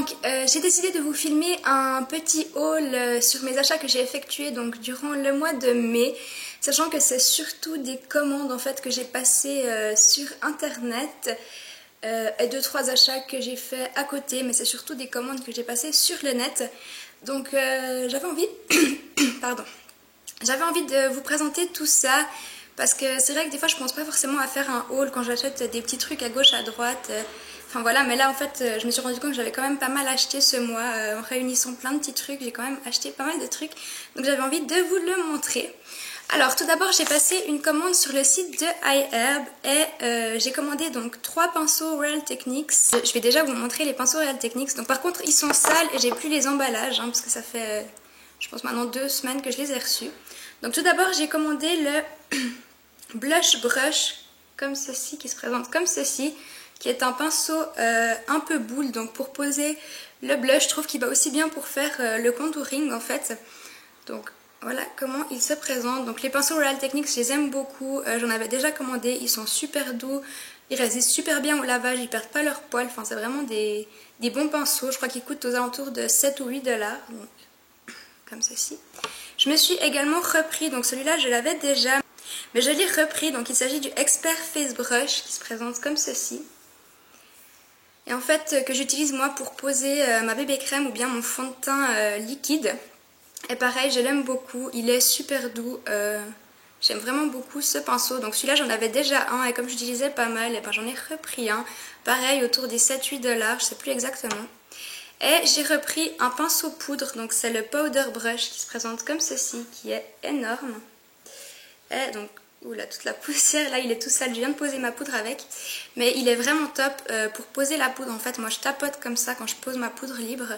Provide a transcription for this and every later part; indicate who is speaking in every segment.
Speaker 1: Donc j'ai décidé de vous filmer un petit haul sur mes achats que j'ai effectués donc durant le mois de mai, sachant que c'est surtout des commandes en fait que j'ai passées sur internet et 2-3 achats que j'ai fait à côté, mais c'est surtout des commandes que j'ai passées sur le net. Donc j'avais envie pardon. J'avais envie de vous présenter tout ça parce que c'est vrai que des fois je pense pas forcément à faire un haul quand j'achète des petits trucs à gauche à droite. Enfin voilà, mais là en fait je me suis rendu compte que j'avais quand même pas mal acheté ce mois en réunissant plein de petits trucs. J'ai quand même acheté pas mal de trucs, donc j'avais envie de vous le montrer. Alors tout d'abord j'ai passé une commande sur le site de iHerb et j'ai commandé donc 3 pinceaux Real Techniques. Je vais déjà vous montrer les pinceaux Real Techniques. Donc par contre ils sont sales et j'ai plus les emballages parce que ça fait je pense maintenant 2 semaines que je les ai reçus. Donc tout d'abord j'ai commandé le Blush Brush comme ceci, qui se présente comme ceci, qui est un pinceau un peu boule, donc pour poser le blush. Je trouve qu'il va aussi bien pour faire le contouring en fait. Donc voilà comment il se présente. Donc les pinceaux Real Techniques je les aime beaucoup, j'en avais déjà commandé, ils sont super doux, ils résistent super bien au lavage, ils perdent pas leur poil, enfin c'est vraiment des bons pinceaux. Je crois qu'ils coûtent aux alentours de 7 ou 8 $, donc comme ceci. Je me suis également repris, donc celui-là je l'avais déjà, mais je l'ai repris, donc il s'agit du Expert Face Brush qui se présente comme ceci. Et en fait que j'utilise moi pour poser ma bébé crème ou bien mon fond de teint liquide. Et pareil, je l'aime beaucoup, il est super doux, j'aime vraiment beaucoup ce pinceau. Donc celui-là j'en avais déjà un et comme j'utilisais pas mal, et ben j'en ai repris un. Pareil autour des 7-8 $, je sais plus exactement. Et j'ai repris un pinceau poudre, donc c'est le Powder Brush qui se présente comme ceci, qui est énorme. Et donc, oula, toute la poussière, là il est tout sale, je viens de poser ma poudre avec. Mais il est vraiment top pour poser la poudre. En fait, moi je tapote comme ça quand je pose ma poudre libre.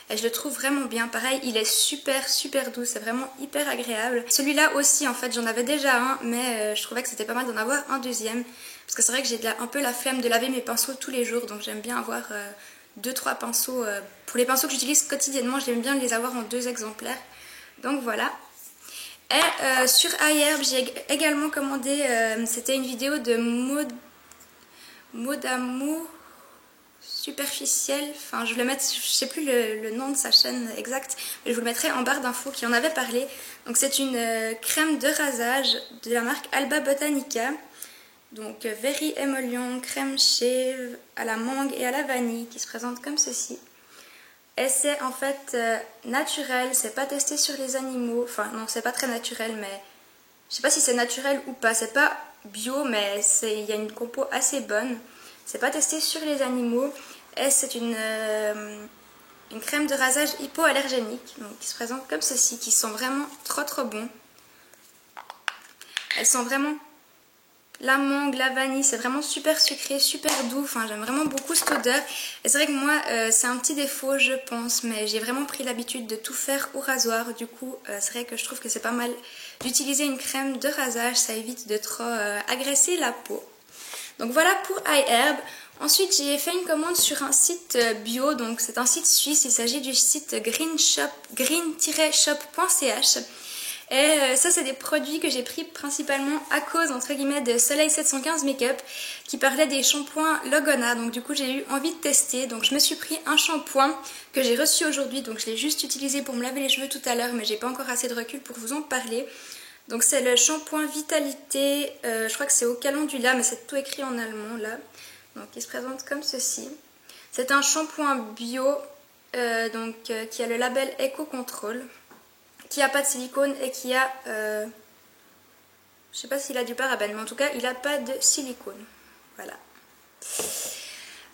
Speaker 1: Et je le trouve vraiment bien. Pareil, il est super doux, c'est vraiment hyper agréable. Celui-là aussi, en fait, j'en avais déjà un, mais je trouvais que c'était pas mal d'en avoir un deuxième. Parce que c'est vrai que j'ai un peu la flemme de laver mes pinceaux tous les jours, donc j'aime bien avoir 2-3 pinceaux. Pour les pinceaux que j'utilise quotidiennement, j'aime bien les avoir en 2 exemplaires. Donc voilà. Et sur iHerb, j'ai également commandé, c'était une vidéo de mots d'amour superficiel. Enfin, je vais le mettre, je sais plus le nom de sa chaîne exact, mais je vous le mettrai en barre d'infos qui en avait parlé. Donc c'est une crème de rasage de la marque Alba Botanica. Donc Very Emollient, crème shave à la mangue et à la vanille qui se présente comme ceci. Et c'est en fait naturel, c'est pas testé sur les animaux. Enfin non, c'est pas très naturel, mais je sais pas si c'est naturel ou pas. C'est pas bio, mais il y a une compo assez bonne. C'est pas testé sur les animaux. Et c'est une crème de rasage hypoallergénique, donc qui se présente comme ceci, qui sent vraiment trop bon. Elles sont vraiment la mangue, la vanille, c'est vraiment super sucré, super doux, enfin j'aime vraiment beaucoup cette odeur. Et c'est vrai que moi c'est un petit défaut je pense, mais j'ai vraiment pris l'habitude de tout faire au rasoir. Du coup c'est vrai que je trouve que c'est pas mal d'utiliser une crème de rasage, ça évite de trop agresser la peau. Donc voilà pour iHerb. Ensuite j'ai fait une commande sur un site bio, donc c'est un site suisse, il s'agit du site green-shop.ch. Et ça c'est des produits que j'ai pris principalement à cause entre guillemets de Soleil 715 Make-up qui parlait des shampoings Logona. Donc du coup j'ai eu envie de tester, donc je me suis pris un shampoing que j'ai reçu aujourd'hui. Donc je l'ai juste utilisé pour me laver les cheveux tout à l'heure, mais j'ai pas encore assez de recul pour vous en parler. Donc c'est le shampoing Vitalité, je crois que c'est au calendula, mais c'est tout écrit en allemand là. Donc il se présente comme ceci. C'est un shampoing bio qui a le label Eco Control, qui a pas de silicone et qui a, je sais pas s'il a du parabène, mais en tout cas il a pas de silicone. Voilà.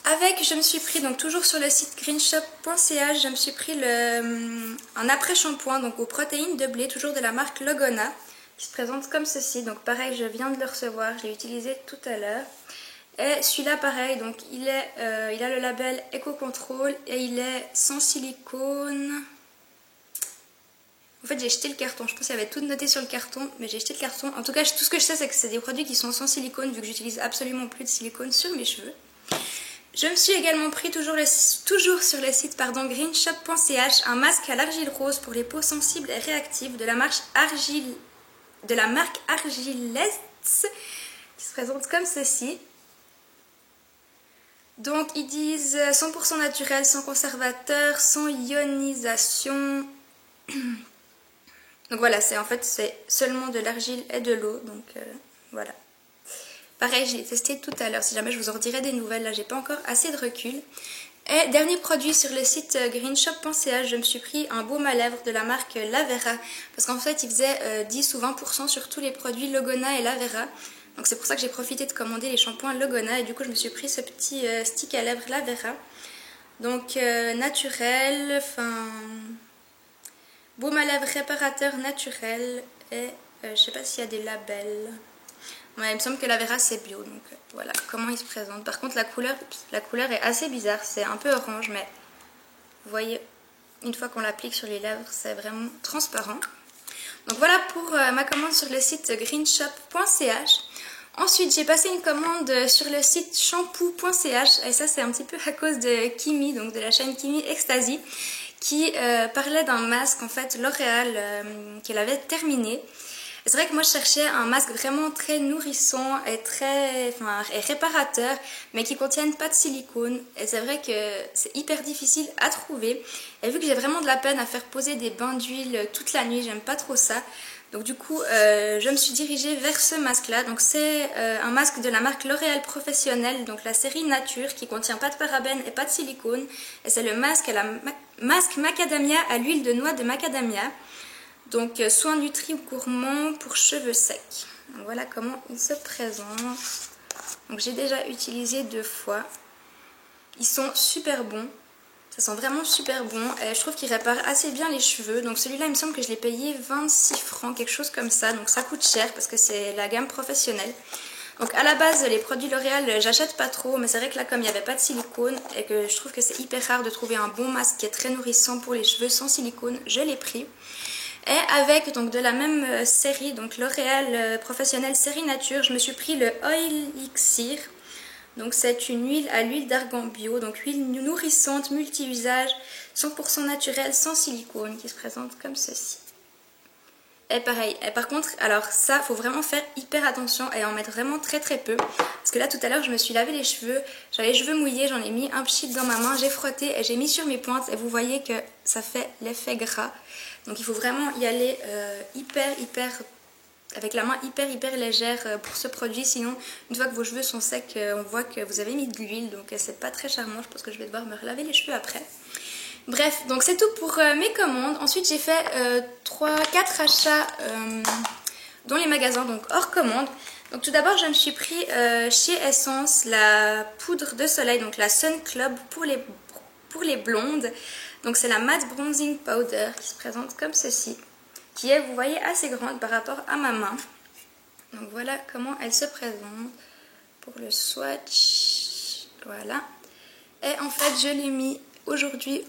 Speaker 1: Avec, je me suis pris, donc toujours sur le site greenshop.ch, je me suis pris un après-shampoing donc aux protéines de blé, toujours de la marque Logona, qui se présente comme ceci. Donc pareil, je viens de le recevoir, je l'ai utilisé tout à l'heure. Et celui-là pareil, donc il a le label Eco Control et il est sans silicone. En fait j'ai jeté le carton, je pense qu'il y avait tout noté sur le carton, mais j'ai jeté le carton. En tout cas tout ce que je sais c'est que c'est des produits qui sont sans silicone, vu que j'utilise absolument plus de silicone sur mes cheveux. Je me suis également pris toujours sur le site greenshop.ch un masque à l'argile rose pour les peaux sensibles et réactives de la marque Argilès, qui se présente comme ceci. Donc ils disent 100% naturel, sans conservateur, sans ionisation. Donc voilà, en fait c'est seulement de l'argile et de l'eau, donc voilà. Pareil, je l'ai testé tout à l'heure, si jamais je vous en redirai des nouvelles, là j'ai pas encore assez de recul. Et dernier produit sur le site greenshop.ch, je me suis pris un baume à lèvres de la marque Lavera, parce qu'en fait il faisait 10 ou 20% sur tous les produits Logona et Lavera. Donc c'est pour ça que j'ai profité de commander les shampoings Logona, et du coup je me suis pris ce petit stick à lèvres Lavera. Donc naturel, enfin... Baume à lèvres réparateur naturel, et je sais pas s'il y a des labels. Ouais, il me semble que Lavera c'est bio, donc voilà comment il se présente. Par contre la couleur est assez bizarre, c'est un peu orange, mais vous voyez, une fois qu'on l'applique sur les lèvres, c'est vraiment transparent. Donc voilà pour ma commande sur le site greenshop.ch. Ensuite j'ai passé une commande sur le site shampoo.ch, et ça c'est un petit peu à cause de Kimi, donc de la chaîne Kimi Ecstasy, qui parlait d'un masque en fait L'Oréal qu'elle avait terminé. C'est vrai que moi je cherchais un masque vraiment très nourrissant et et réparateur, mais qui contienne pas de silicone. Et c'est vrai que c'est hyper difficile à trouver. Et vu que j'ai vraiment de la peine à faire poser des bains d'huile toute la nuit, j'aime pas trop ça. Donc du coup, je me suis dirigée vers ce masque-là. Donc c'est un masque de la marque L'Oréal Professionnel, donc la série Nature, qui contient pas de parabènes et pas de silicone. Et c'est le masque masque macadamia à l'huile de noix de macadamia. Donc soin nutri ou gourmand pour cheveux secs. Donc, voilà comment il se présente. Donc j'ai déjà utilisé 2 fois. Ils sont super bons. Ça sent vraiment super bon. Et je trouve qu'ils réparent assez bien les cheveux. Donc celui-là il me semble que je l'ai payé 26 francs, quelque chose comme ça. Donc ça coûte cher parce que c'est la gamme professionnelle. Donc à la base les produits L'Oréal j'achète pas trop, mais c'est vrai que là comme il n'y avait pas de silicone et que je trouve que c'est hyper rare de trouver un bon masque qui est très nourrissant pour les cheveux sans silicone, je l'ai pris. Et avec donc de la même série, donc L'Oréal Professionnel série Nature, je me suis pris le Oil Elixir. Donc c'est une huile à l'huile d'argan bio, donc huile nourrissante, multi-usage, 100% naturelle, sans silicone, qui se présente comme ceci. Et pareil, et par contre, alors ça, faut vraiment faire hyper attention et en mettre vraiment très très peu. Parce que là, tout à l'heure, je me suis lavé les cheveux, j'avais les cheveux mouillés, j'en ai mis un pchit dans ma main, j'ai frotté et j'ai mis sur mes pointes. Et vous voyez que ça fait l'effet gras. Donc il faut vraiment y aller avec la main hyper légère pour ce produit. Sinon, une fois que vos cheveux sont secs, on voit que vous avez mis de l'huile. Donc c'est pas très charmant, je pense que je vais devoir me relaver les cheveux après. Bref, donc c'est tout pour mes commandes. Ensuite, j'ai fait 3-4 achats dans les magasins, donc hors commande. Donc tout d'abord, je me suis pris chez Essence la poudre de soleil, donc la Sun Club pour les blondes. Donc c'est la Matte Bronzing Powder qui se présente comme ceci, qui est, vous voyez, assez grande par rapport à ma main. Donc voilà comment elle se présente pour le swatch. Voilà. Et en fait, je l'ai mis aujourd'hui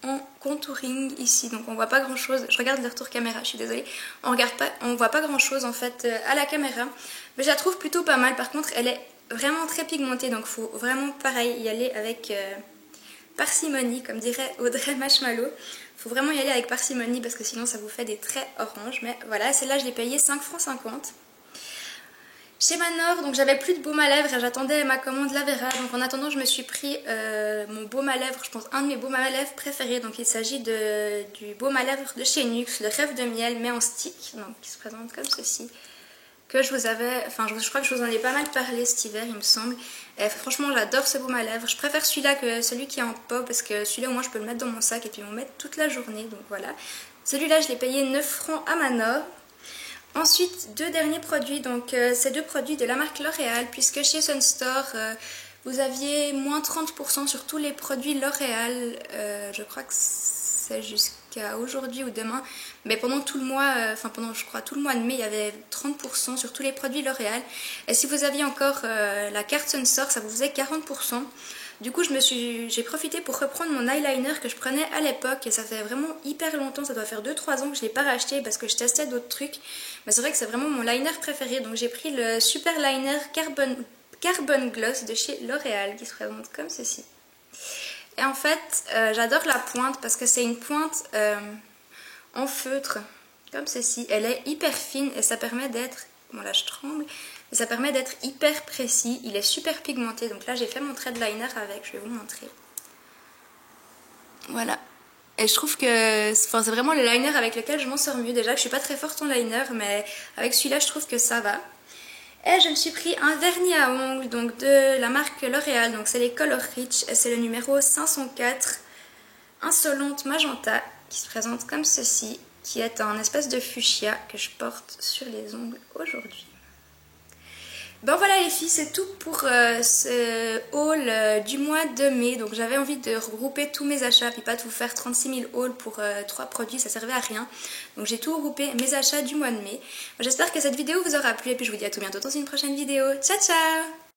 Speaker 1: en contouring ici, donc on voit pas grand chose. Je regarde le retour caméra, je suis désolée, on voit pas grand chose en fait à la caméra, mais je la trouve plutôt pas mal. Par contre elle est vraiment très pigmentée, donc faut vraiment pareil y aller avec parcimonie, comme dirait Audrey Marshmallow. Faut vraiment y aller avec parcimonie parce que sinon ça vous fait des traits orange. Mais voilà, celle-là je l'ai payée 5,50 francs. Chez Manor, donc j'avais plus de baume à lèvres et j'attendais ma commande Lavera. Donc en attendant, je me suis pris mon baume à lèvres, je pense un de mes baumes à lèvres préférés. Donc il s'agit du baume à lèvres de chez NYX, le Rêve de miel, mais en stick. Donc qui se présente comme ceci. Que je vous avais, enfin je crois que je vous en ai pas mal parlé cet hiver, il me semble. Et franchement, j'adore ce baume à lèvres. Je préfère celui-là que celui qui est en pot parce que celui-là au moins je peux le mettre dans mon sac et puis m'en mettre toute la journée. Donc voilà. Celui-là, je l'ai payé 9 francs à Manor. Ensuite, 2 derniers produits, donc ces 2 produits de la marque L'Oréal, puisque chez Sunstore, vous aviez moins 30% sur tous les produits L'Oréal, je crois que c'est jusqu'à aujourd'hui ou demain, mais pendant tout le mois, pendant je crois tout le mois de mai, il y avait 30% sur tous les produits L'Oréal, et si vous aviez encore la carte Sunstore, ça vous faisait 40%. Du coup, j'ai profité pour reprendre mon eyeliner que je prenais à l'époque et ça fait vraiment hyper longtemps, ça doit faire 2-3 ans que je ne l'ai pas racheté parce que je testais d'autres trucs. Mais c'est vrai que c'est vraiment mon liner préféré, donc j'ai pris le Super Liner Carbon Gloss de chez L'Oréal qui se présente comme ceci. Et en fait, j'adore la pointe parce que c'est une pointe en feutre comme ceci. Elle est hyper fine et ça permet d'être Bon là je tremble. Mais ça permet d'être hyper précis. Il est super pigmenté. Donc là j'ai fait mon trait de liner avec. Je vais vous montrer. Voilà. Et je trouve que c'est vraiment le liner avec lequel je m'en sors mieux. Déjà que je suis pas très forte en liner, mais avec celui-là je trouve que ça va. Et je me suis pris un vernis à ongles donc de la marque L'Oréal. Donc c'est les Color Rich et c'est le numéro 504 Insolente Magenta qui se présente comme ceci, qui est un espèce de fuchsia que je porte sur les ongles aujourd'hui. Ben voilà les filles, c'est tout pour ce haul du mois de mai. Donc j'avais envie de regrouper tous mes achats, puis pas tout faire 36 000 hauls pour 3 produits, ça servait à rien. Donc j'ai tout regroupé, mes achats du mois de mai. J'espère que cette vidéo vous aura plu et puis je vous dis à tout bientôt dans une prochaine vidéo. Ciao ciao!